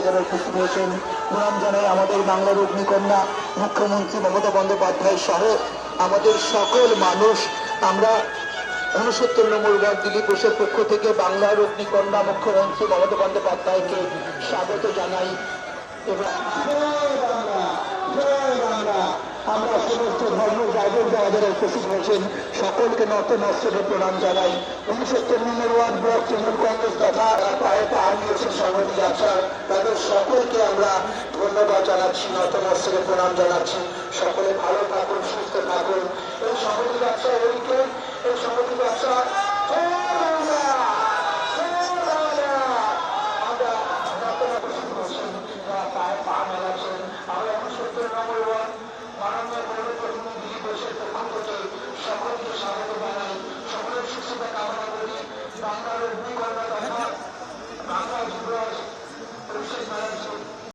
যারা উপস্থিত হয়েছেন, প্রণাম জানাই আমাদের বাংলার অগ্নিকন্যা মুখ্যমন্ত্রী মমতা বন্দ্যোপাধ্যায় সহ আমাদের সকল মানুষ। আমরা 69 নম্বর ওয়ার্ড দিলীপ ঘোষের পক্ষ থেকে বাংলার অগ্নিকন্যা মুখ্যমন্ত্রী মমতা বন্দ্যোপাধ্যায়কে স্বাগত জানাই। আমরা সমস্ত ধর্ম যাদের যারা উপস্থিত হয়েছেন সকলকে নত নস্তরে প্রণাম জানাই। 69 নম্বর ওয়ার্ড ব্লক তৃণমূল কংগ্রেস তথা পায়ে পা নিয়েছেন সংহতি যাত্রা, তাদের সকলকে আমরা ধন্যবাদ জানাচ্ছি, নত নস্তরে প্রণাম জানাচ্ছি। সকলে ভালো থাকুন, সুস্থ থাকুন। এই সংহতি যাত্রা এই সংহতি যাত্রা